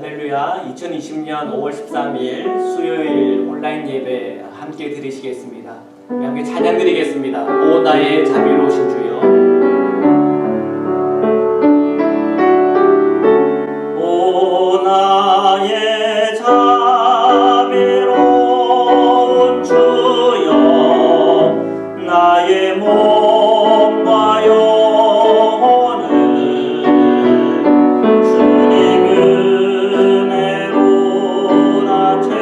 할렐루야. 2020년 5월 13일 수요일 온라인 예배 함께 드리시겠습니다. 우리 함께 찬양 드리겠습니다. 오 나의 자비로우신 주여. 오 나의 자비로운 주여, 나의 몸과 영혼을 주님 은혜로 다 채워주소서.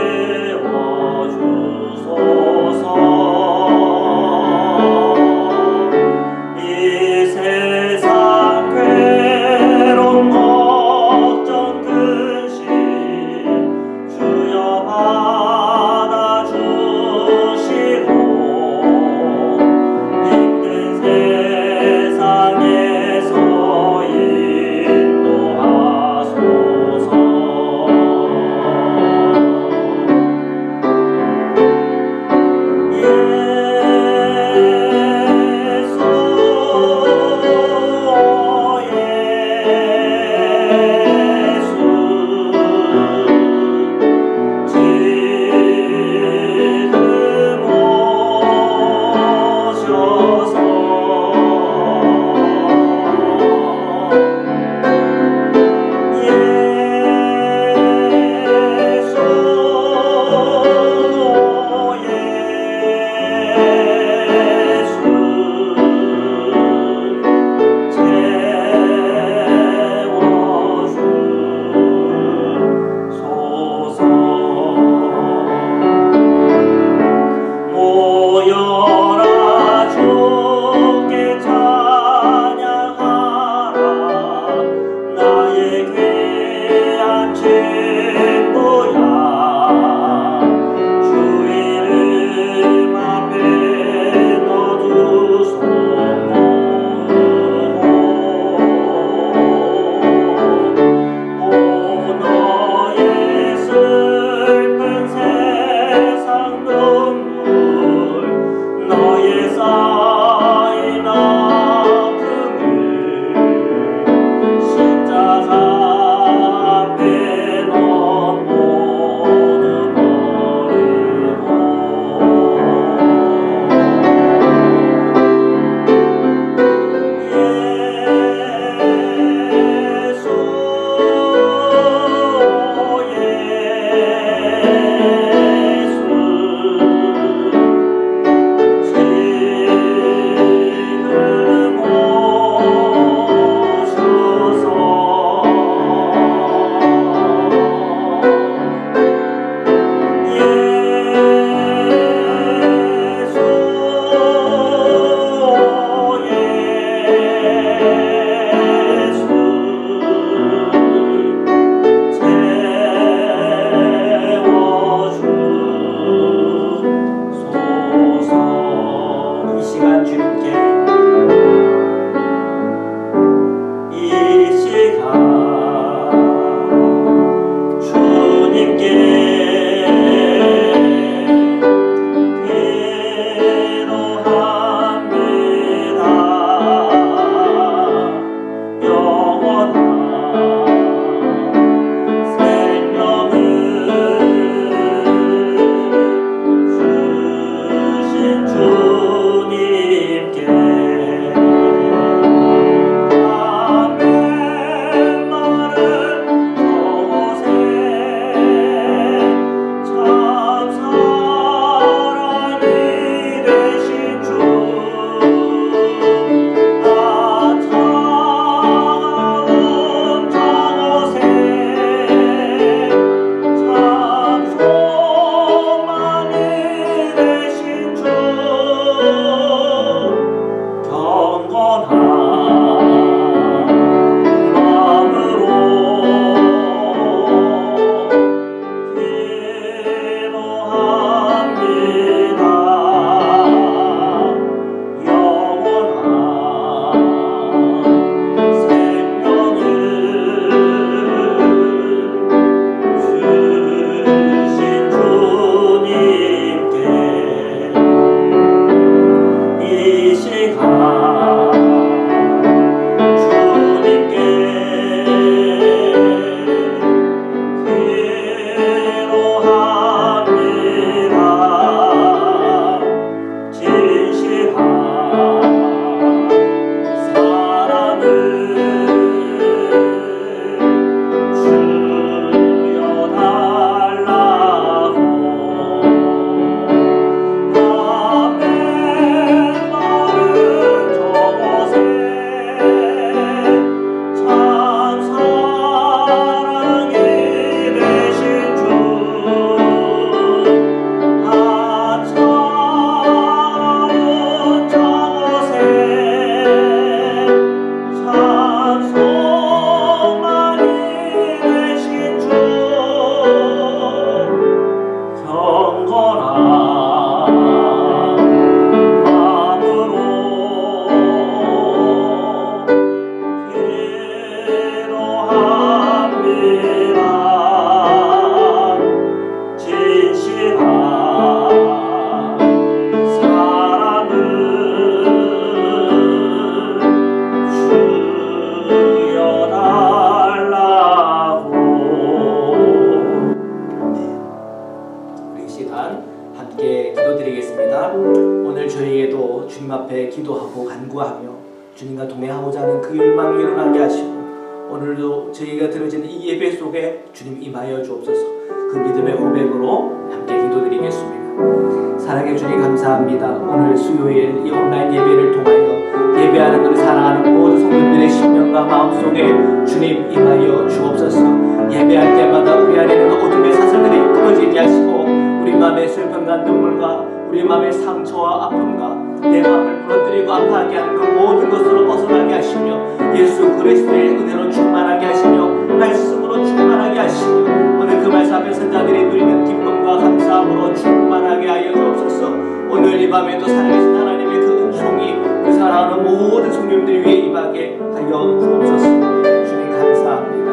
주님 앞에 기도하고 간구하며 주님과 동행하고자 하는 그 열망이 일어나게 하시고 오늘도 저희가 드려지는 이 예배 속에 주님 임하여 주옵소서. 그 믿음의 고백으로 함께 기도드리겠습니다. 사랑해 주님 감사합니다. 오늘 수요일 이 온라인 예배를 통하여 예배하는 우리 사랑하는 모든 성도들의 심령과 마음속에 주님 임하여 주옵소서. 예배할 때마다 우리 안에 있는 어둠의 사슬들이 끊어지게 하시고 우리 마음의 슬픔과 눈물과 우리 마음의 상처와 아픔과 내 마음을 무너뜨리고 아파하게 하는 그 모든 것으로 벗어나게 하시며 예수 그리스도의 은혜로 충만하게 하시며 말씀으로 충만하게 하시며 오늘 그 말씀 앞에 선자들이 누리는 기쁨과 감사함으로 충만하게 하여 주옵소서. 오늘 이 밤에도 살아계신 하나님의 그 은총이 그 사랑하는 모든 성도님들 위에 임하게 하여 주옵소서. 주님 감사합니다.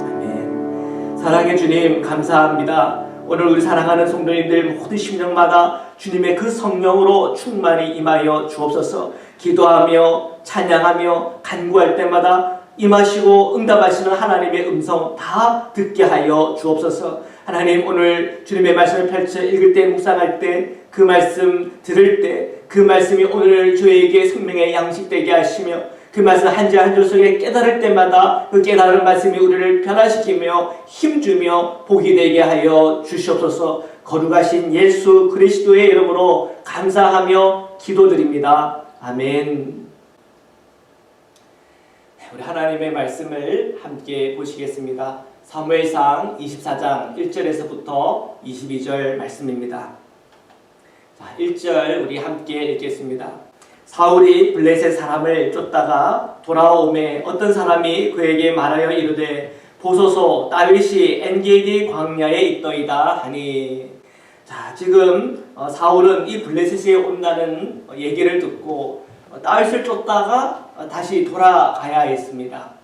아멘. 사랑의 주님 감사합니다. 오늘 우리 사랑하는 성도님들 모든 심령마다 주님의 그 성령으로 충만히 임하여 주옵소서. 기도하며 찬양하며 간구할 때마다 임하시고 응답하시는 하나님의 음성 다 듣게 하여 주옵소서. 하나님 오늘 주님의 말씀을 펼쳐 읽을 때 묵상할 때 그 말씀 들을 때 그 말씀이 오늘 저에게 생명의 양식되게 하시며 그 말씀 한 줄 한 줄 속에 깨달을 때마다 그 깨달은 말씀이 우리를 변화시키며 힘주며 복이 되게 하여 주시옵소서. 거룩하신 예수 그리스도의 이름으로 감사하며 기도드립니다. 아멘. 우리 하나님의 말씀을 함께 보시겠습니다. 사무엘상 24장 1절에서부터 22절 말씀입니다. 자, 1절 우리 함께 읽겠습니다. 사울이 블레셋 사람을 쫓다가 돌아오매 어떤 사람이 그에게 말하여 이르되 보소서 다윗이 엔게디 광야에 있더이다 하니. 자, 지금 사울은 이 블레셋에 온다는 얘기를 듣고 다윗을 쫓다가 다시 돌아가야 했습니다.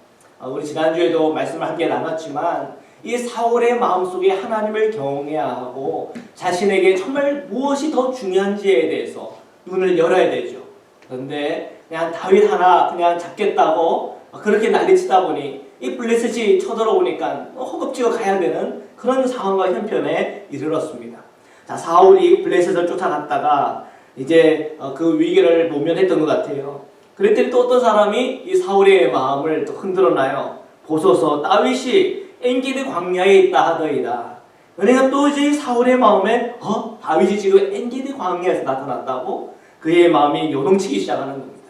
우리 지난주에도 말씀을 함께 나눴지만 이 사울의 마음속에 하나님을 경외해야 하고 자신에게 정말 무엇이 더 중요한지에 대해서 눈을 열어야 되죠. 그런데 그냥 다윗 하나 그냥 잡겠다고 그렇게 난리치다 보니 이 블레셋이 쳐들어오니까 허겁지겁 가야 되는 그런 상황과 형편에 이르렀습니다. 자, 사울이 블레셋을 쫓아갔다가 이제 그 위기를 모면했던 것 같아요. 그랬더니 또 어떤 사람이 이 사울의 마음을 또 흔들어놔요. 보소서 다윗이 엔게디 광야에 있다 하더이다. 그러니까 또 이제 사울의 마음에 다윗이 지금 엔게디 광야에서 나타났다고 그의 마음이 요동치기 시작하는 겁니다.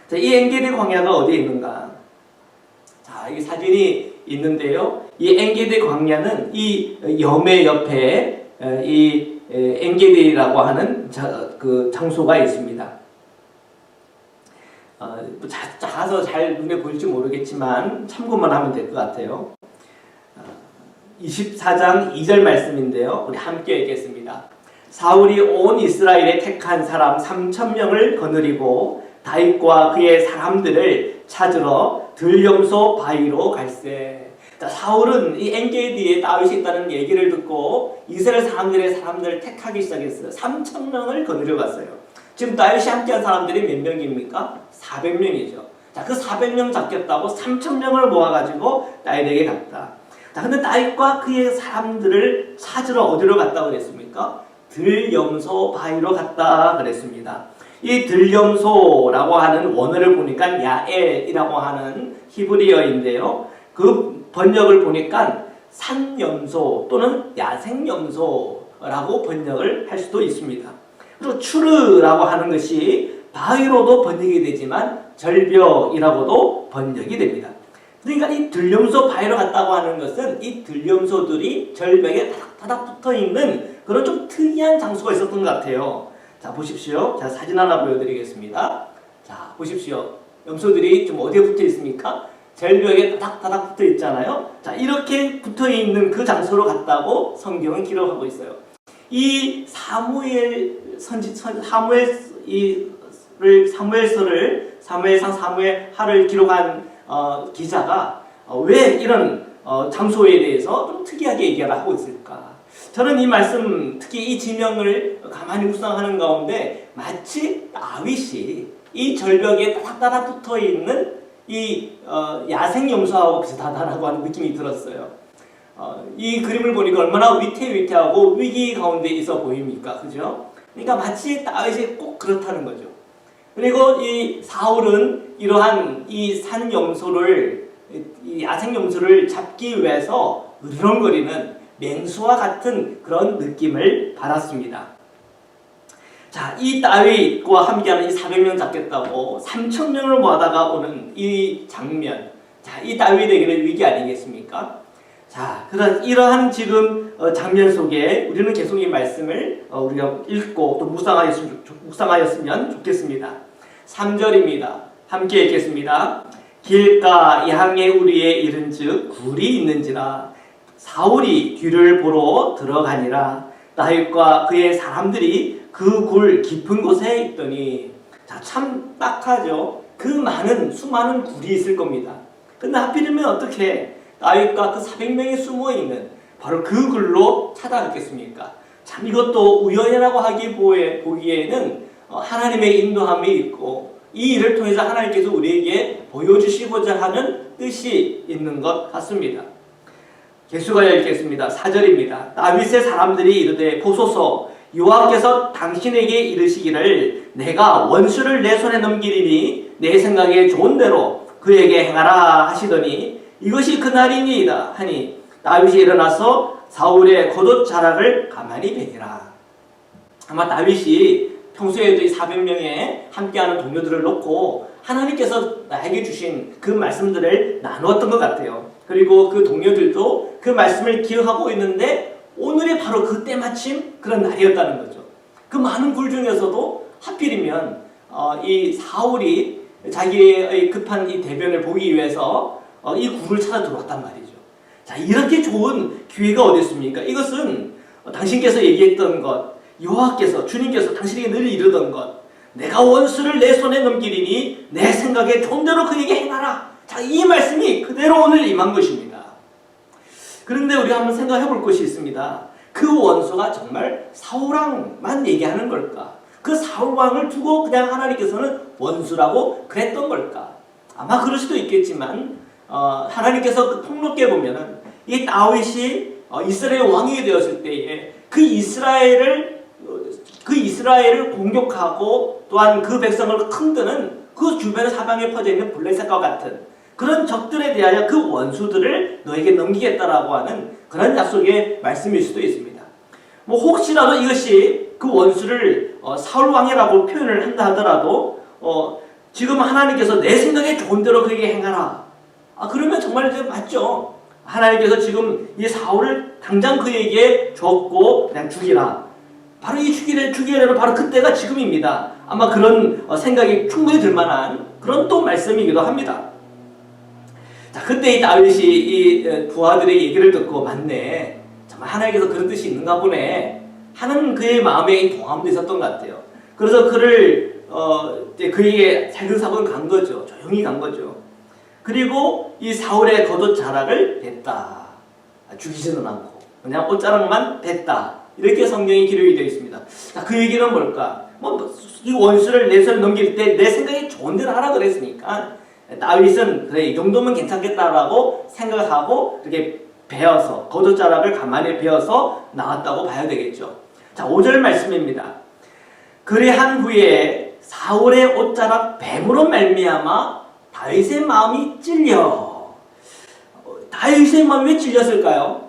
자, 이 엔게디 광야가 어디에 있는가? 자, 이 사진이 있는데요. 이 엔게디 광야는 이 염해 옆에 이 엔게디라고 하는 그 장소가 있습니다. 작아서 잘 눈에 보일지 모르겠지만 참고만 하면 될 것 같아요. 24장 2절 말씀인데요. 우리 함께 읽겠습니다. 사울이 온 이스라엘에 택한 사람 3,000명을 거느리고 다윗과 그의 사람들을 찾으러 들염소 바위로 갈세. 자, 사울은 이 엔게디에 다윗이 있다는 얘기를 듣고 이스라엘 사람들을 택하기 시작했어요. 3,000명을 거느려 갔어요. 지금 다윗이 함께한 사람들이 몇 명입니까? 400명이죠. 자, 그 400명 잡겠다고 3,000명을 모아가지고 다윗에게 갔다. 자, 근데 다윗과 그의 사람들을 찾으러 어디로 갔다고 그랬습니까? 들염소 바위로 갔다 그랬습니다. 이 들염소라고 하는 원어를 보니까 야엘이라고 하는 히브리어인데요. 그 번역을 보니까 산염소 또는 야생염소라고 번역을 할 수도 있습니다. 그리고 추르라고 하는 것이 바위로도 번역이 되지만 절벽이라고도 번역이 됩니다. 그러니까 이 들염소 바위로 갔다고 하는 것은 이 들염소들이 절벽에 다닥다닥 붙어있는 그런 좀 특이한 장소가 있었던 것 같아요. 자, 보십시오. 자, 사진 하나 보여드리겠습니다. 자, 보십시오. 염소들이 좀 어디에 붙어 있습니까? 절벽에 다닥다닥 붙어 있잖아요. 자, 이렇게 붙어 있는 그 장소로 갔다고 성경은 기록하고 있어요. 이 사무엘상 사무엘하를 기록한 기자가 왜 이런 장소에 대해서 좀 특이하게 얘기를 하고 있을까? 저는 이 말씀, 특히 이 지명을 가만히 묵상하는 가운데 마치 다윗이 이 절벽에 따닥따닥 붙어있는 이 야생염소하고 비슷하다라고 하는 느낌이 들었어요. 이 그림을 보니까 얼마나 위태위태하고 위기 가운데 있어 보입니까? 그죠? 그러니까 마치 다윗이 꼭 그렇다는 거죠. 그리고 이 사울은 이러한 이 산염소를, 이 야생염소를 잡기 위해서 으르렁거리는 맹수와 같은 그런 느낌을 받았습니다. 자, 이 다윗과 함께하는 이 400명 잡겠다고 3,000명을 모아다가 오는 이 장면. 자, 이 다윗에게는 위기 아니겠습니까? 자, 그런 이러한 지금 장면 속에 우리는 계속 이 말씀을 우리가 읽고 또 묵상하였으면 좋겠습니다. 3절입니다. 함께 읽겠습니다. 길가 향에 우리의 이른즉 굴이 있는지라 사울이 뒤를 보러 들어가니라. 다윗과 그의 사람들이 그 굴 깊은 곳에 있더니, 자, 참 딱하죠. 그 수많은 굴이 있을 겁니다. 근데 하필이면 어떻게 다윗과 그 400명이 숨어있는 바로 그 굴로 찾아갔겠습니까? 참 이것도 우연이라고 보기에는 하나님의 인도함이 있고 이 일을 통해서 하나님께서 우리에게 보여주시고자 하는 뜻이 있는 것 같습니다. 계속하여 읽겠습니다. 4절입니다. 다윗의 사람들이 이르되 보소서 여호와께서 당신에게 이르시기를 내가 원수를 내 손에 넘기리니 내 생각에 좋은 대로 그에게 행하라 하시더니 이것이 그날이니이다 하니 다윗이 일어나서 사울의 겉옷 자락을 가만히 베니라. 아마 다윗이 평소에도 이 400명의 함께하는 동료들을 놓고 하나님께서 나에게 주신 그 말씀들을 나누었던 것 같아요. 그리고 그 동료들도 그 말씀을 기억하고 있는데 오늘이 바로 그때 마침 그런 날이었다는 거죠. 그 많은 굴 중에서도 하필이면 이 사울이 자기의 급한 이 대변을 보기 위해서 이 굴을 찾아 들어왔단 말이죠. 자, 이렇게 좋은 기회가 어디 있습니까? 이것은 당신께서 얘기했던 것, 여호와께서 주님께서 당신에게 늘 이르던 것, 내가 원수를 내 손에 넘기리니 내 생각에 좋은 대로 그에게 행하라. 자, 이 말씀이 그대로 오늘 임한 것입니다. 그런데 우리가 한번 생각해 볼 것이 있습니다. 그 원수가 정말 사울왕만 얘기하는 걸까? 그 사울왕을 두고 그냥 하나님께서는 원수라고 그랬던 걸까? 아마 그럴 수도 있겠지만 하나님께서 그 폭넓게 보면은 이 다윗이 이스라엘 왕이 되었을 때에 그 이스라엘을 공격하고 또한 그 백성을 흔드는 그 주변의 사방에 퍼져 있는 블레셋과 같은 그런 적들에 대하여 그 원수들을 너에게 넘기겠다라고 하는 그런 약속의 말씀일 수도 있습니다. 뭐 혹시라도 이것이 그 원수를 사울 왕이라고 표현을 한다 하더라도 지금 하나님께서 내 생각에 좋은 대로 그에게 행하라. 그러면 정말 이제 맞죠. 하나님께서 지금 이 사울을 당장 그에게 줬고 그냥 죽이라. 바로 이 죽이려는 바로 그때가 지금입니다. 아마 그런 생각이 충분히 들 만한 그런 또 말씀이기도 합니다. 자, 그때 이 다윗이 이 부하들의 얘기를 듣고 맞네. 정말 하나님께서 그런 뜻이 있는가 보네. 하는 그의 마음에 동함도 있었던 것 같아요. 그래서 그를 그에게 살근사근 간 거죠. 조용히 간 거죠. 그리고 이 사울의 겉옷 자락을 뱄다. 죽이지는 않고 그냥 옷자락만 뱄다. 이렇게 성경이 기록이 되어 있습니다. 자, 그 얘기는 뭘까? 이 원수를 내 손에 넘길 때 내 생각에 좋은 대로 하라 그랬으니까 다윗은 그래 이 정도면 괜찮겠다라고 생각하고 이렇게 베어서 겉옷자락을 가만히 베어서 나왔다고 봐야 되겠죠. 자, 5절 말씀입니다. 그리한 후에 사울의 옷자락 뱀으로 말미암아 다윗의 마음이 찔려. 다윗의 마음이 왜 찔렸을까요?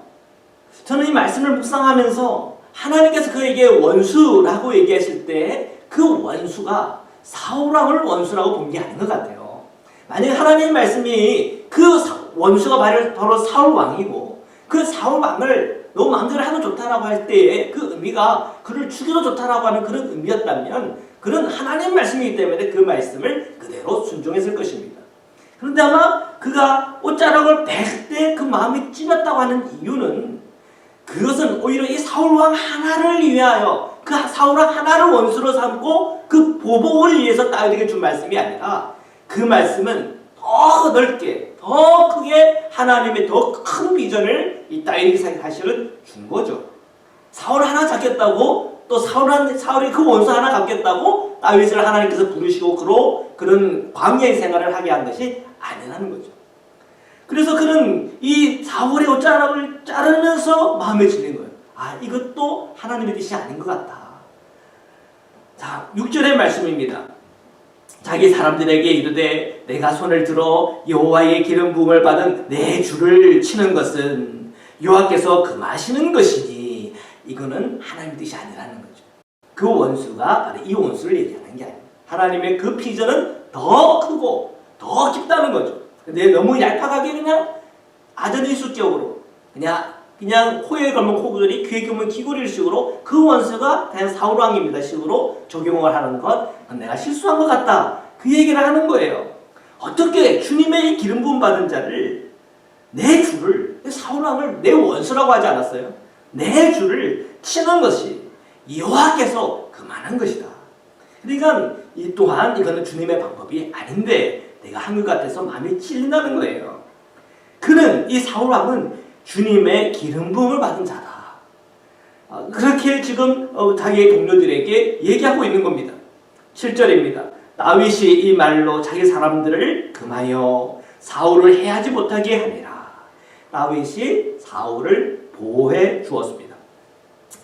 저는 이 말씀을 묵상하면서 하나님께서 그에게 원수라고 얘기했을 때 그 원수가 사울왕을 원수라고 본 게 아닌 것 같아요. 만약에 하나님의 말씀이 그 원수가 바로 사울왕이고 그 사울왕을 너 마음대로 하도 좋다라고 할 때에 그 의미가 그를 죽여도 좋다라고 하는 그런 의미였다면 그런 하나님의 말씀이기 때문에 그 말씀을 그대로 순종했을 것입니다. 그런데 아마 그가 옷자락을 벨 때 그 마음이 찔렸다고 하는 이유는 그것은 오히려 이 사울왕 하나를 위하여 그 사울왕 하나를 원수로 삼고 그 보복을 위해서 다윗에게 준 말씀이 아니라 그 말씀은 더 넓게 더 크게 하나님의 더 큰 비전을 이 다윗에게 사실은 준 거죠. 사울 하나 잡겠다고 또 사울이 그 원수 하나 갚겠다고 다윗을 하나님께서 부르시고 그런 광야의 생활을 하게 한 것이 아니라는 거죠. 그래서 그는 이 사울의 옷자락을 자르면서 마음에 찔린 거예요. 이것도 하나님의 뜻이 아닌 것 같다. 자, 6절의 말씀입니다. 자기 사람들에게 이르되 내가 손을 들어 여호와의 기름 부음을 받은 내 주를 치는 것은 여호와께서 금하시는 것이니 이거는 하나님 뜻이 아니라는 거죠. 그 원수가 바로 이 원수를 얘기하는 게 아니에요. 하나님의 그 피전은 더 크고 더 깊다는 거죠. 근데 너무 얄팍하게 그냥 아전인수적으로 그냥 코에 걸면 코걸이, 귀에 걸면 귀걸이를 식으로 그 원수가 그냥 사울왕입니다 식으로 적용을 하는 것, 내가 실수한 것 같다. 그 얘기를 하는 거예요. 어떻게 주님의 기름 부음 받은 자를, 내 주를, 사울왕을 내 원수라고 하지 않았어요? 내 주를 치는 것이 여호와께서 그만한 것이다. 그러니까 이 또한 이거는 주님의 방법이 아닌데 내가 한 것 같아서 마음이 찔린다는 거예요. 그는, 이 사울왕은 주님의 기름 부음을 받은 자다. 그렇게 지금 자기의 동료들에게 얘기하고 있는 겁니다. 7절입니다. 다윗이 이 말로 자기 사람들을 금하여 사울을 해하지 못하게 하니라. 다윗이 사울을 보호해 주었습니다.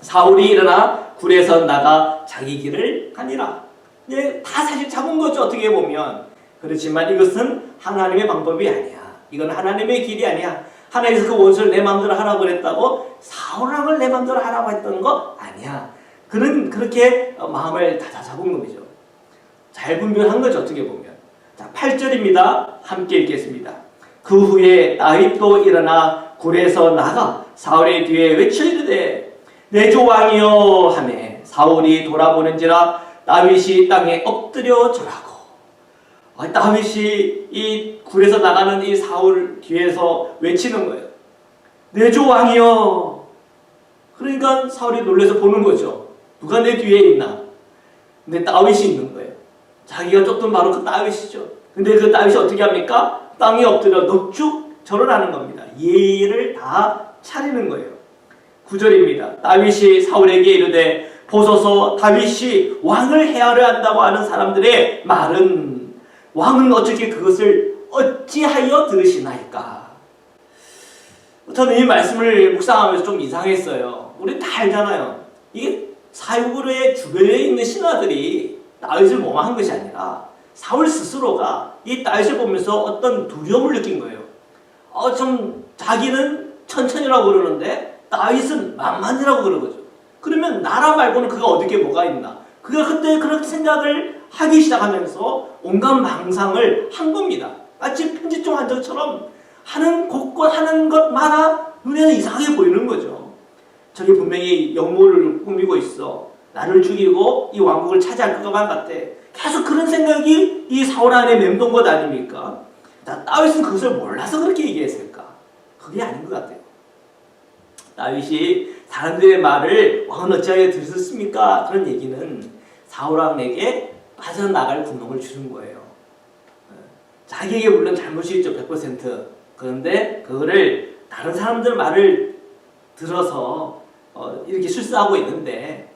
사울이 일어나 굴에서 나가 자기 길을 가니라. 다 사실 잡은 거죠, 어떻게 보면. 그렇지만 이것은 하나님의 방법이 아니야. 이건 하나님의 길이 아니야. 하나님께서 그 원수를 내 마음대로 하라고 그랬다고 사울왕을 내 마음대로 하라고 했던 거 아니야. 그는 그렇게 마음을 다잡은 것이죠. 잘 분별한 거죠, 어떻게 보면. 자, 8절입니다. 함께 읽겠습니다. 그 후에 다윗도 일어나 굴에서 나가 사울의 뒤에 외쳐 이르되 내 주 왕이여 하매 사울이 돌아보는지라 다윗이 땅에 엎드려 절하고. 다윗이 이 굴에서 나가는 이 사울 뒤에서 외치는 거예요. 내 주 왕이여. 그러니까 사울이 놀라서 보는 거죠. 누가 내 뒤에 있나? 근데 다윗이 있는 거예요. 자기가 쫓던 바로 그 다윗이죠. 근데 그 다윗이 어떻게 합니까? 땅에 엎드려 넙죽 절을 하는 겁니다. 예의를 다 차리는 거예요. 9절입니다. 다윗이 사울에게 이르되 보소서 다윗이 왕을 해하려 한다고 하는 사람들의 말은 왕은 어떻게 그것을 어찌하여 들으시나이까? 저는 이 말씀을 묵상하면서 좀 이상했어요. 우리 다 알잖아요. 이게 사울의 주변에 있는 신하들이 다윗을 모함한 것이 아니라 사울 스스로가 이 다윗을 보면서 어떤 두려움을 느낀 거예요. 좀 자기는 천천히라고 그러는데 다윗은 만만이라고 그러는 거죠. 그러면 나라 말고는 그가 얻을 게 뭐가 있나? 그가 그때 그렇게 생각을 하기 시작하면서 온갖 망상을 한 겁니다. 마치 편집종 환자처럼 하는 곳곳 하는 것마다 눈에는 이상하게 보이는 거죠. 저게 분명히 영모를 꾸미고 있어. 나를 죽이고 이 왕국을 차지할 것만 같아. 계속 그런 생각이 이 사울 안에 맴돈 것 아닙니까? 다윗은 그것을 몰라서 그렇게 얘기했을까? 그게 아닌 것 같아요. 다윗이 사람들의 말을 왕은 어찌하여 들으셨습니까? 그런 얘기는 사울 왕에게 빠져나갈 군동을 주는 거예요. 자기에게 물론 잘못이 있죠, 100%. 그런데 그거를 다른 사람들 말을 들어서 이렇게 실수하고 있는데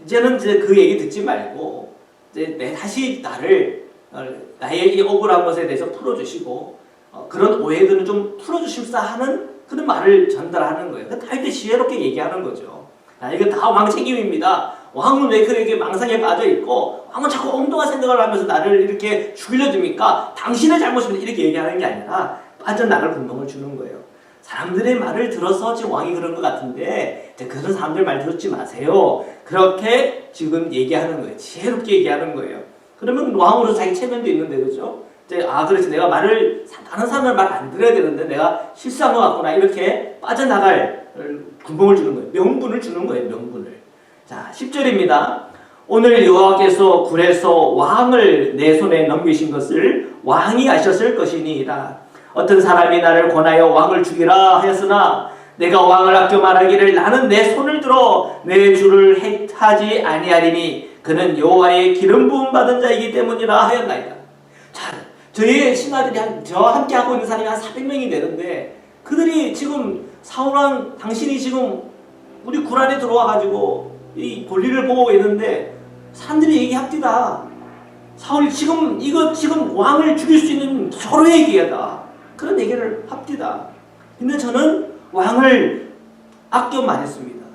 이제는 그 얘기 듣지 말고 이제 다시 나의 이 억울한 것에 대해서 풀어주시고 그런 오해들은 좀 풀어주십사 하는 그런 말을 전달하는 거예요. 다윗이 지혜롭게 얘기하는 거죠. 이거 다 왕 책임입니다. 왕은 왜 그에게 망상에 빠져 있고 왕은 자꾸 엉뚱한 생각을 하면서 나를 이렇게 죽이려 듭니까? 당신의 잘못입니다. 이렇게 얘기하는 게 아니라 빠져나갈 분동을 주는 거예요. 사람들의 말을 들어서 지금 왕이 그런 것 같은데 그런 사람들 말 듣지 마세요. 그렇게 지금 얘기하는 거예요. 지혜롭게 얘기하는 거예요. 그러면 왕으로서 자기 체면도 있는데, 그죠? 그렇지, 내가 다른 사람들 말 안 들어야 되는데 내가 실수한 것 같구나. 이렇게 빠져나갈 군복을 주는 거예요. 명분을 주는 거예요. 명분을. 자, 10절입니다. 오늘 여호와께서 굴에서 왕을 내 손에 넘기신 것을 왕이 아셨을 것이니이다. 어떤 사람이 나를 권하여 왕을 죽이라 하였으나 내가 왕을 아껴 말하기를 나는 내 손을 들어 내 주를 해하지 아니하리니 그는 여호와의 기름 부음 받은 자이기 때문이라 하였나이다. 자, 저희 신하들이 저와 함께 하고 있는 사람이 한 400명이 되는데 그들이 지금 사울왕 당신이 지금 우리 굴 안에 들어와가지고 이 볼일을 보고 있는데 사람들이 얘기합니다. 사울이 지금 왕을 죽일 수 있는 절호의 기회다. 그런 얘기를 합니다. 근데 저는 왕을 아껴 말했습니다.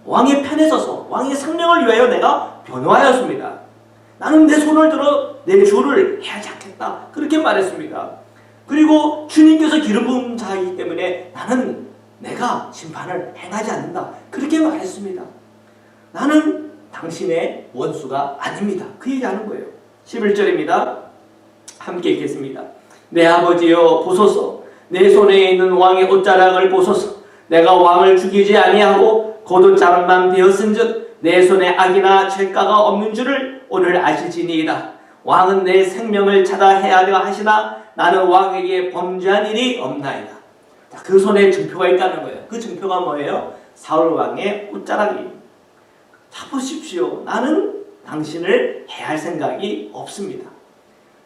왕의 편에 서서 왕의 생명을 위하여 내가 변호하였습니다. 나는 내 손을 들어 내 주를 해하지 않겠다. 그렇게 말했습니다. 그리고 주님께서 기름 부은 자이기 때문에 나는 내가 심판을 행하지 않는다. 그렇게 말했습니다. 나는 당신의 원수가 아닙니다. 그 얘기하는 거예요. 11절입니다. 함께 읽겠습니다. 내 아버지여 보소서, 내 손에 있는 왕의 옷자락을 보소서. 내가 왕을 죽이지 아니하고 곧 옷자락만 되었은즉 내 손에 악이나 죄가가 없는 줄을 오늘 아실지니이다. 왕은 내 생명을 찾아 해하려 하시나 나는 왕에게 범죄한 일이 없나이다. 자, 그 손에 증표가 있다는 거예요. 그 증표가 뭐예요? 사울 왕의 옷자락이에요. 자, 보십시오. 나는 당신을 해할 생각이 없습니다.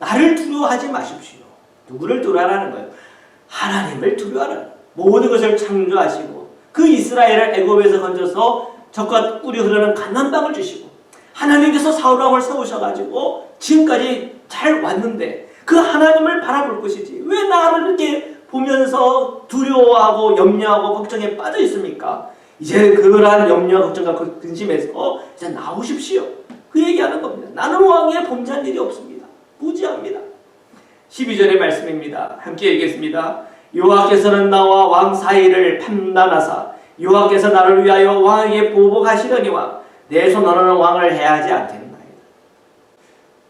나를 두려워하지 마십시오. 누구를 두려워하라는 거예요? 하나님을 두려워하라. 모든 것을 창조하시고 그 이스라엘을 애굽에서 건져서 적과 꿀이 흐르는 가나안 땅을 주시고 하나님께서 사울 왕을 세우셔가지고 지금까지 잘 왔는데 그 하나님을 바라볼 것이지 왜 나를 이렇게 보면서 두려워하고 염려하고 걱정에 빠져 있습니까? 이제 그러한 염려와 걱정과 근심에서 이제 나오십시오. 그 얘기하는 겁니다. 나는 왕에 범죄한 일이 없습니다. 무지합니다. 12절의 말씀입니다. 함께 읽겠습니다. 여호와께서는 나와 왕 사이를 판단하사 여호와께서 나를 위하여 왕에게 보복하시려니와 내 손으로는 왕을 해하지 않겠나이다.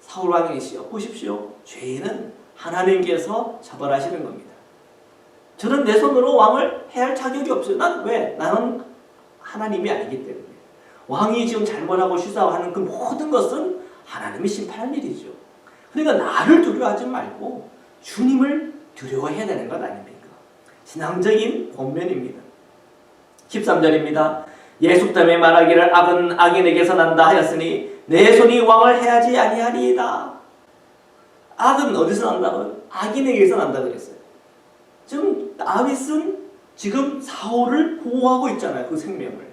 사울 왕이시여 보십시오. 죄인은 하나님께서 처벌하시는 겁니다. 저는 내 손으로 왕을 해할 자격이 없어요. 난 왜? 나는 하나님이 아니기 때문에. 왕이 지금 잘못하고 실수하는 그 모든 것은 하나님이 심판할 일이죠. 그러니까 나를 두려워하지 말고 주님을 두려워해야 되는 것 아닙니까? 신앙적인 본면입니다. 13절입니다. 예속담에 말하기를 악은 악인에게서 난다 하였으니 내 손이 왕을 해하지 아니하리이다. 악은 어디서 난다고요? 악인에게서 난다 그랬어요. 지금 다윗은 지금 사울을 보호하고 있잖아요. 그 생명을.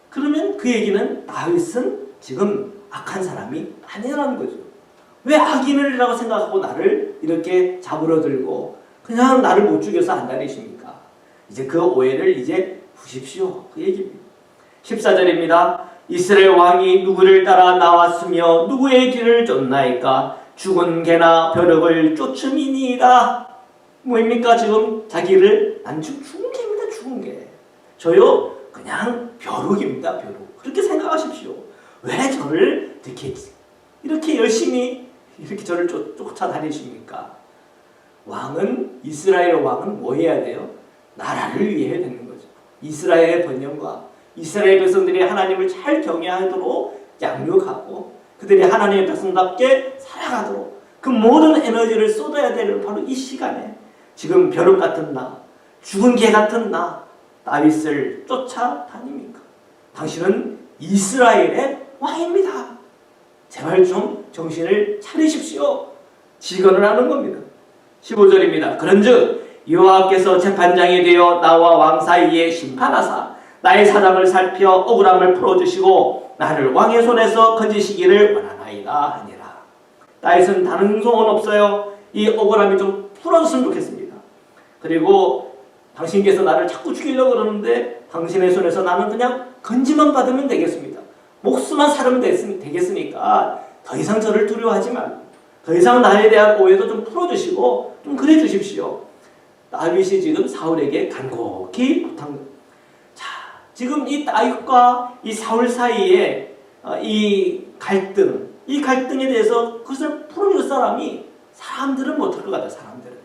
그러면 그 얘기는 다윗은 지금 악한 사람이 아니라는 거죠. 왜 악인이라고 생각하고 나를 이렇게 잡으러 들고 그냥 나를 못 죽여서 안 다니십니까? 이제 그 오해를 이제 푸십시오. 그 얘기입니다. 14절입니다. 이스라엘 왕이 누구를 따라 나왔으며 누구의 뒤를 쫓나이까? 죽은 개나 벼룩을 쫓음이니이다. 뭐입니까? 지금 자기를 난 죽은 개입니다. 죽은 개. 저요 그냥 벼룩입니다. 벼룩. 그렇게 생각하십시오. 왜 저를 이렇게 열심히 이렇게 저를 쫓아다니십니까? 왕은 이스라엘 왕은 뭐 해야 돼요? 나라를 위해 되는 거죠. 이스라엘의 번영과 이스라엘 백성들이 하나님을 잘 경외하도록 양육하고 그들이 하나님의 백성답게 살아가도록 그 모든 에너지를 쏟아야 되는 바로 이 시간에 지금 벼룩 같은 나, 죽은 개 같은 나 다윗을 쫓아다닙니까? 당신은 이스라엘의 왕입니다. 제발 좀 정신을 차리십시오. 직언을 하는 겁니다. 15절입니다. 그런즉 여호와께서 재판장이 되어 나와 왕 사이에 심판하사 나의 사정을 살펴 억울함을 풀어주시고 나를 왕의 손에서 건지시기를 원하나이다 하니라. 다윗은 다른 소원 없어요. 이 억울함이 좀 풀어졌으면 좋겠습니다. 그리고 당신께서 나를 자꾸 죽이려고 그러는데 당신의 손에서 나는 그냥 건지만 받으면 되겠습니다. 목숨만 살으면 되겠으니까 더 이상 저를 두려워하지 말고 더 이상 나에 대한 오해도 좀 풀어주시고 좀 그래 주십시오. 다윗이 지금 사울에게 간곡히 부탁. 자, 지금 이 다윗과 이 사울 사이에 이 갈등에 대해서 그것을 풀어줄 사람이 사람들은 못할 것 같아요. 사람들은.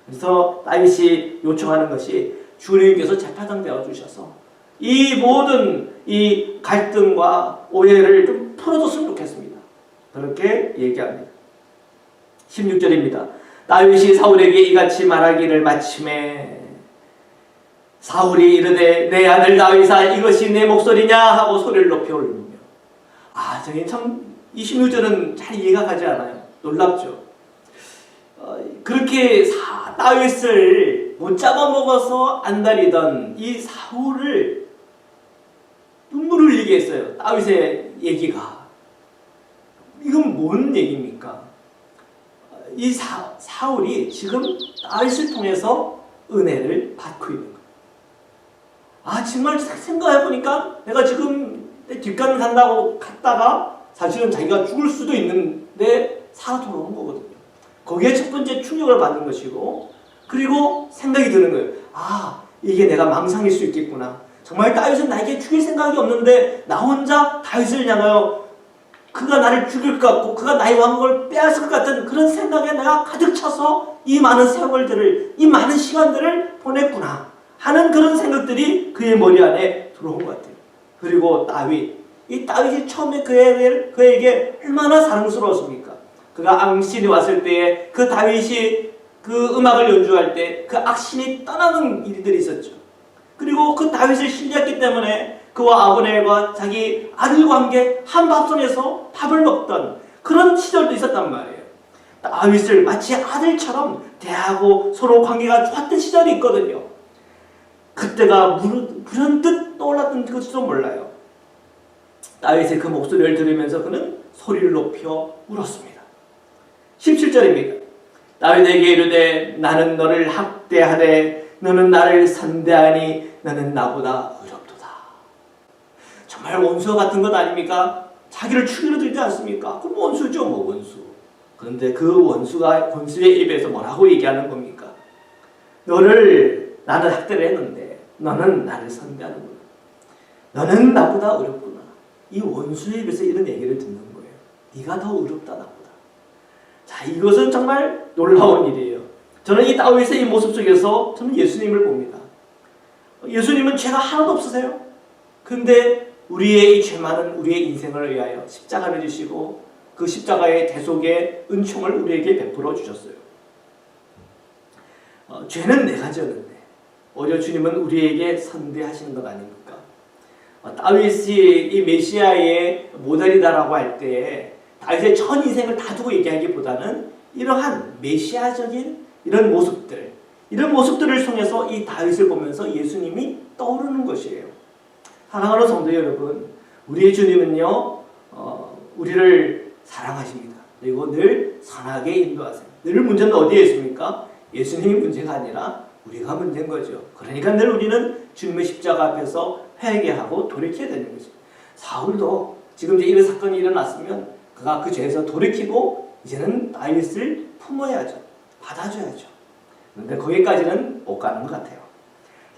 그래서 다윗이 요청하는 것이 주님께서 재판장 되어 주셔서 이 모든 이 갈등과 오해를 좀 풀어줬으면 좋겠습니다. 그렇게 얘기합니다. 16절입니다. 다윗이 사울에게 이같이 말하기를 마침에 사울이 이르되 내 아들 다윗아 이것이 내 목소리냐 하고 소리를 높이 올리며 저희 참 26절은 잘 이해가 가지 않아요. 놀랍죠. 그렇게 다윗을 못 잡아먹어서 안달이던 이 사울을 눈물을 흘리게 했어요. 다윗의 얘기가. 이건 뭔 얘기입니까? 이 사울이 지금 다윗을 통해서 은혜를 받고 있는 거예요. 정말 생각해보니까 내가 지금 내 뒷간을 간다고 갔다가 사실은 자기가 죽을 수도 있는데 살아 돌아온 거거든요. 거기에 첫 번째 충격을 받는 것이고, 그리고 생각이 드는 거예요. 아, 이게 내가 망상일 수 있겠구나. 정말 다윗은 나에게 죽일 생각이 없는데 나 혼자 다윗을 향하여 그가 나를 죽일 것 같고 그가 나의 왕국을 빼앗을 것 같은 그런 생각에 내가 가득 차서 이 많은 세월들을, 이 많은 시간들을 보냈구나 하는 그런 생각들이 그의 머리 안에 들어온 것 같아요. 그리고 이 다윗이 처음에 그에게 얼마나 사랑스러웠습니까? 그가 악신이 왔을 때에 그 다윗이 그 음악을 연주할 때 그 악신이 떠나는 일들이 있었죠. 그리고 그 다윗을 신뢰했기 때문에 그와 아브넬과 자기 아들과 함께 한 밥상에서 밥을 먹던 그런 시절도 있었단 말이에요. 다윗을 마치 아들처럼 대하고 서로 관계가 좋았던 시절이 있거든요. 그때가 불현듯 떠올랐던 것일지도 몰라요. 다윗의 그 목소리를 들으면서 그는 소리를 높여 울었습니다. 17절입니다. 다윗에게 이르되 나는 너를 학대하되 너는 나를 선대하니 너는 나보다 어렵도다. 정말 원수와 같은 것 아닙니까? 자기를 죽이려 들지 않습니까? 그럼 원수죠, 원수. 그런데 그 원수의 입에서 뭐라고 얘기하는 겁니까? 나는 학대를 했는데 너는 나를 선대하는구나. 너는 나보다 어렵구나. 이 원수의 입에서 이런 얘기를 듣는 거예요. 네가 더 어렵다 나보다. 자, 이것은 정말 놀라운 일이에요. 저는 이 다윗의 이 모습 속에서 저는 예수님을 봅니다. 예수님은 죄가 하나도 없으세요. 근데 우리의 이 죄 많은 우리의 인생을 위하여 십자가를 지시고 그 십자가의 대속의 은총을 우리에게 베풀어 주셨어요. 죄는 내가 지었는데 오히려 주님은 우리에게 선대하시는 것 아닙니까? 다윗이 이 메시아의 모델이다라고 할 때 다윗의 전 인생을 다 두고 얘기하기보다는 이러한 메시아적인 이런 모습들을 통해서 이 다윗을 보면서 예수님이 떠오르는 것이에요. 사랑하는 성도 여러분, 우리의 주님은요, 우리를 사랑하십니다. 그리고 늘 선하게 인도하세요. 늘 문제는 어디에 있습니까? 예수님이 문제가 아니라 우리가 문제인 거죠. 그러니까 늘 우리는 주님의 십자가 앞에서 회개하고 돌이켜야 되는 거죠. 사울도 지금 이제 이런 사건이 일어났으면 그가 그 죄에서 돌이키고 이제는 다윗을 품어야죠. 받아줘야죠. 그런데 거기까지는 못 가는 것 같아요.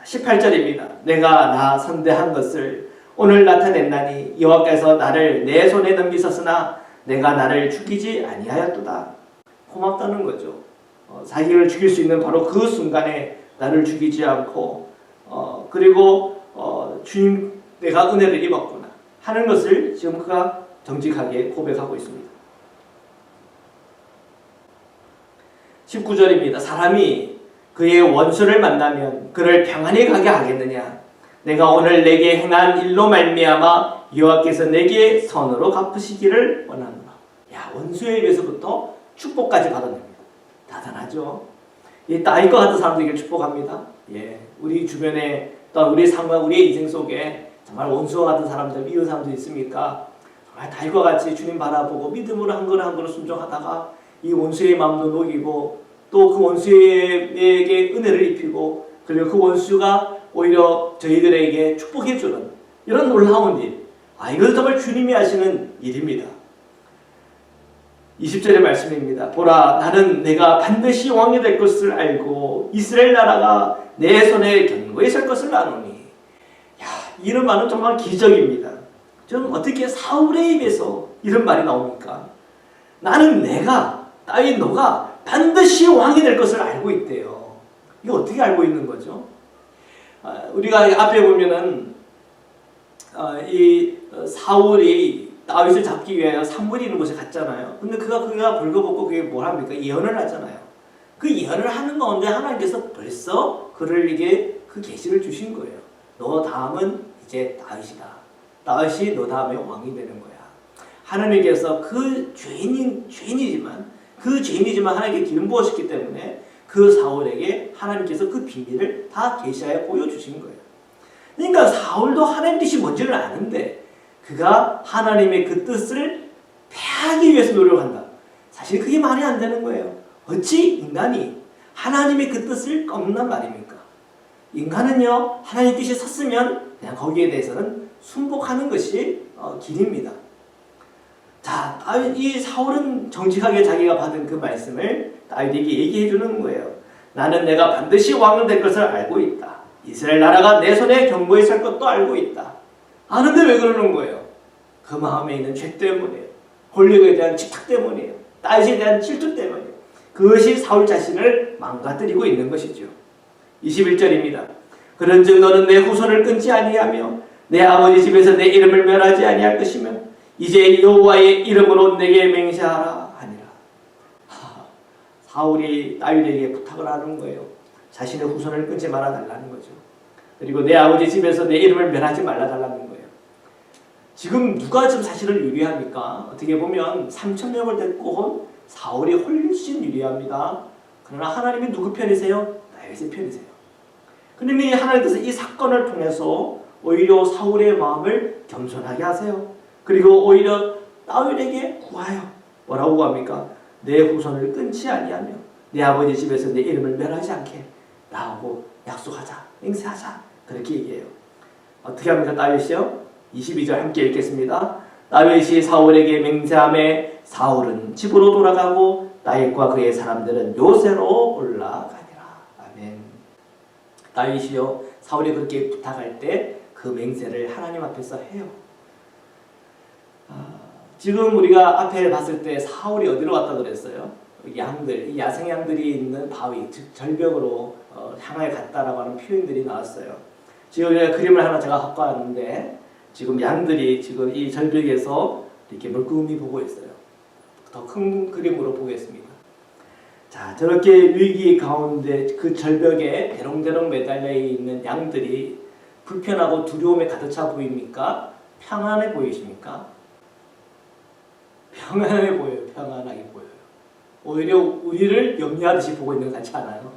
18절입니다. 내가 나 선대한 것을 오늘 나타냈나니 여호와께서 나를 내 손에 넘기셨으나 내가 나를 죽이지 아니하였도다. 고맙다는 거죠. 자기를 죽일 수 있는 바로 그 순간에 나를 죽이지 않고 그리고 주님 내가 은혜를 입었구나 하는 것을 지금 그가 정직하게 고백하고 있습니다. 19절입니다. 사람이 그의 원수를 만나면 그를 평안히 가게 하겠느냐? 내가 오늘 내게 행한 일로 말미암아 여호와께서 내게 선으로 갚으시기를 원하노라. 야, 원수에 비해서부터 축복까지 받아냅니다. 대단하죠? 이 다윗과 같은 사람들에게 축복합니다. 예, 우리 주변에 또 우리 삶과 우리의 인생 속에 정말 원수와 같은 사람들, 미운 사람들 있습니까? 정말 다윗과 같이 주님 바라보고 믿음으로 한 걸음 한 걸음 순종하다가 이 원수의 마음도 녹이고 또 그 원수에게 은혜를 입히고 그리고 그 원수가 오히려 저희들에게 축복해주는 이런 놀라운 일. 이건 정말 주님이 하시는 일입니다. 20절의 말씀입니다. 보라, 나는 내가 반드시 왕이 될 것을 알고 이스라엘 나라가 내 손에 견고히 설 것을 아노니. 야, 이런 말은 정말 기적입니다. 저는 어떻게 사울의 입에서 이런 말이 나옵니까? 나는 다윗 너가 반드시 왕이 될 것을 알고 있대요. 이거 어떻게 알고 있는 거죠? 우리가 앞에 보면은 이 사울이 다윗을 잡기 위하여 산물이 있는 곳에 갔잖아요. 근데 그가 벌거벗고 그게 뭘 합니까? 예언을 하잖아요. 그 예언을 하는 가운데 하나님께서 벌써 그에게 그 계시를 주신 거예요. 너 다음은 이제 다윗이다. 다윗이 너 다음에 왕이 되는 거야. 하나님께서 그 죄인이지만 하나님께 기름 부으셨기 때문에 그 사울에게 하나님께서 그 비밀을 다 계시하여 보여주신 거예요. 그러니까 사울도 하나님 뜻이 뭔지를 아는데 그가 하나님의 그 뜻을 폐하기 위해서 노력한다. 사실 그게 말이 안 되는 거예요. 어찌 인간이 하나님의 그 뜻을 꺾는단 말입니까? 인간은요, 하나님 뜻이 섰으면 그냥 거기에 대해서는 순복하는 것이 길입니다. 자, 이 사울은 정직하게 자기가 받은 그 말씀을 다윗에게 얘기해 주는 거예요. 나는 내가 반드시 왕은 될 것을 알고 있다. 이스라엘 나라가 내 손에 견고히 설 것도 알고 있다. 아는데 왜 그러는 거예요? 그 마음에 있는 죄 때문이에요. 권력에 대한 집착 때문이에요. 다윗에 대한 질투 때문이에요. 그것이 사울 자신을 망가뜨리고 있는 것이죠. 21절입니다. 그런즉 너는 내 후손을 끊지 아니하며 내 아버지 집에서 내 이름을 멸하지 아니할 것이며 이제 여호와의 이름으로 내게 맹세하라 하니라. 사울이 다윗에게 부탁을 하는 거예요. 자신의 후손을 끊지 말아 달라는 거죠. 그리고 내 아버지 집에서 내 이름을 멸하지 말아 달라는 거예요. 지금 누가 좀 사실을 유리합니까? 어떻게 보면 3,000명을 데리고 온 사울이 훨씬 유리합니다. 그러나 하나님이 누구 편이세요? 다윗의 편이세요. 그러니 하나님께서 이 사건을 통해서 오히려 사울의 마음을 겸손하게 하세요. 그리고 오히려 다윗에게 구하여 뭐라고 합니까? 내 후손을 끊지 아니하며 내 아버지 집에서 내 이름을 멸하지 않게 나하고 약속하자, 맹세하자, 그렇게 얘기해요. 어떻게 합니까? 다윗이요? 22절 함께 읽겠습니다. 다윗이 사울에게 맹세하매 사울은 집으로 돌아가고 다윗과 그의 사람들은 요새로 올라가니라. 아멘. 다윗이요, 사울이 그렇게 부탁할 때 그 맹세를 하나님 앞에서 해요. 지금 우리가 앞에 봤을 때 사울이 어디로 갔다 그랬어요? 양들, 야생 양들이 있는 바위, 즉 절벽으로 향하여 갔다라고 하는 표현들이 나왔어요. 지금 그림을 하나 제가 갖고 왔는데 지금 양들이 지금 이 절벽에서 이렇게 물끄러미 보고 있어요. 더 큰 그림으로 보겠습니다. 자, 저렇게 위기 가운데 그 절벽에 대롱대롱 매달려 있는 양들이 불편하고 두려움에 가득 차 보입니까? 평안해 보이십니까? 평안해 보여요. 평안하게 보여요. 오히려 우리를 염려하듯이 보고 있는 것 같지 않아요?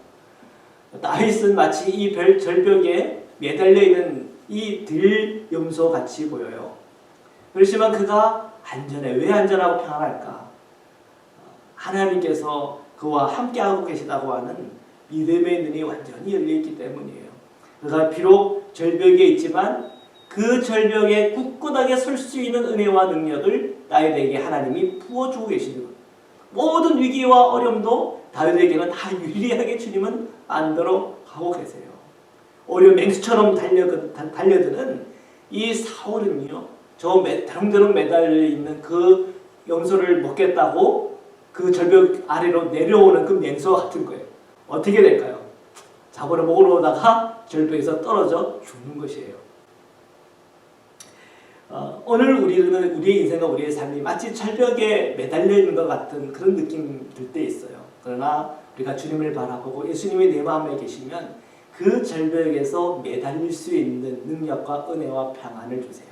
다윗은 마치 이 절벽에 매달려 있는 이 들염소 같이 보여요. 그렇지만 그가 안전해. 왜 안전하고 평안할까? 하나님께서 그와 함께하고 계시다고 하는 믿음의 눈이 완전히 열려있기 때문이에요. 그가 비록 절벽에 있지만 그 절벽에 굳건하게 설 수 있는 은혜와 능력을 다윗에게 하나님이 부어주고 계시는 거예요. 모든 위기와 어려움도 다윗에게는 다 유리하게 주님은 만들어 가고 계세요. 오히려 맹수처럼 달려드는 이 사울은요, 저 대롱대롱 매달려 있는 그 염소를 먹겠다고 그 절벽 아래로 내려오는 그 맹수와 같은 거예요. 어떻게 될까요? 잡으러 먹으러 오다가 절벽에서 떨어져 죽는 것이에요. 오늘 우리의 인생과 우리의 삶이 마치 절벽에 매달려 있는 것 같은 그런 느낌 들 때 있어요. 그러나 우리가 주님을 바라보고 예수님이 내 마음에 계시면 그 절벽에서 매달릴 수 있는 능력과 은혜와 평안을 주세요.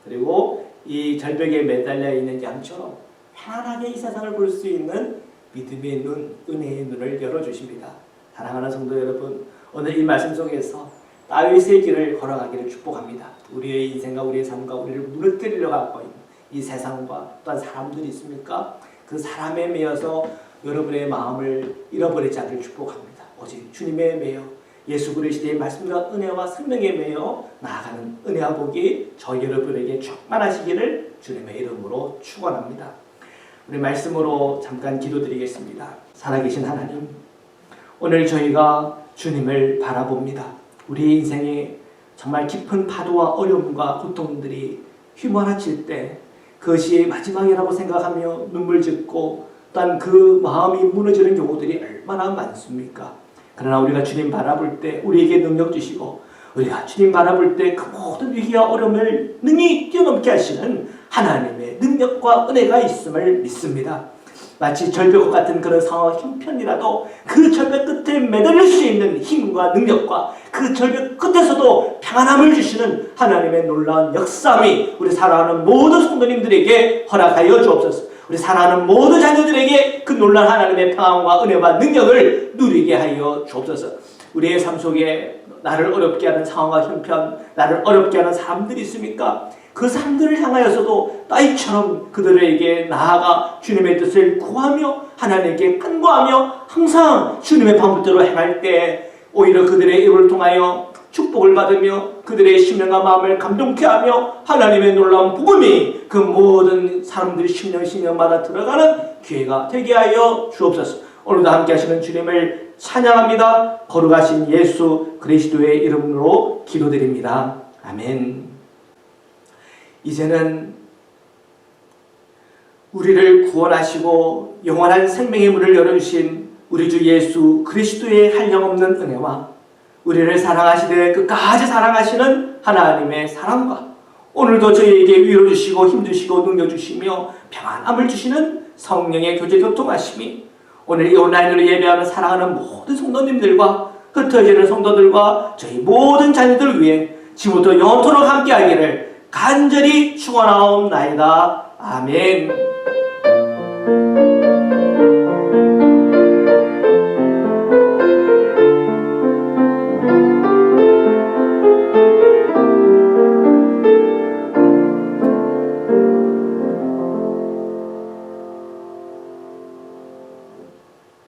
그리고 이 절벽에 매달려 있는 양처럼 편안하게 이 세상을 볼 수 있는 믿음의 눈, 은혜의 눈을 열어주십니다. 사랑하는 성도 여러분, 오늘 이 말씀 속에서 다윗의 길을 걸어가기를 축복합니다. 우리의 인생과 우리의 삶과 우리를 무너뜨리려고 하고 있는 이 세상과 또한 사람들이 있습니까? 그 사람에 매여서 여러분의 마음을 잃어버리지 않기를 축복합니다. 오직 주님에 매여 예수 그리스도의 말씀과 은혜와 생명에 매여 나아가는 은혜와 복이 저 여러분에게 충만하시기를 주님의 이름으로 축원합니다. 우리 말씀으로 잠깐 기도드리겠습니다. 살아계신 하나님, 오늘 저희가 주님을 바라봅니다. 우리 인생에 정말 깊은 파도와 어려움과 고통들이 휘몰아칠 때 그것이 마지막이라고 생각하며 눈물 짓고 또한 그 마음이 무너지는 경우들이 얼마나 많습니까? 그러나 우리가 주님 바라볼 때 우리에게 능력 주시고 우리가 주님 바라볼 때 그 모든 위기와 어려움을 능히 뛰어넘게 하시는 하나님의 능력과 은혜가 있음을 믿습니다. 마치 절벽과 같은 그런 상황 형편이라도 그 절벽 끝에 매달릴 수 있는 힘과 능력과 그 절벽 끝에서도 평안함을 주시는 하나님의 놀라운 역사함이 우리 사랑하는 모든 성도님들에게 허락하여 주옵소서. 우리 사랑하는 모든 자녀들에게 그 놀라운 하나님의 평안과 은혜와 능력을 누리게 하여 주옵소서. 우리의 삶 속에 나를 어렵게 하는 상황과 형편, 나를 어렵게 하는 사람들이 있습니까? 그 사람들을 향하여서도 다윗처럼 그들에게 나아가 주님의 뜻을 구하며 하나님께 간구하며 항상 주님의 방법대로 행할 때 오히려 그들의 입을 통하여 축복을 받으며 그들의 심령과 마음을 감동케 하며 하나님의 놀라운 복음이 그 모든 사람들이 심령마다 들어가는 기회가 되게 하여 주옵소서. 오늘도 함께 하시는 주님을 찬양합니다. 거룩하신 예수 그리스도의 이름으로 기도드립니다. 아멘. 이제는 우리를 구원하시고 영원한 생명의 문을 열어주신 우리 주 예수 그리스도의 한량없는 은혜와 우리를 사랑하시되 끝까지 사랑하시는 하나님의 사랑과 오늘도 저희에게 위로 주시고 힘 주시고 능력 주시며 평안함을 주시는 성령의 교제 교통하심이 오늘 이 온라인으로 예배하는 사랑하는 모든 성도님들과 흩어지는 성도들과 저희 모든 자녀들 위해 지금부터 영원토록 함께하기를 간절히 축원하옵나이다. 아멘.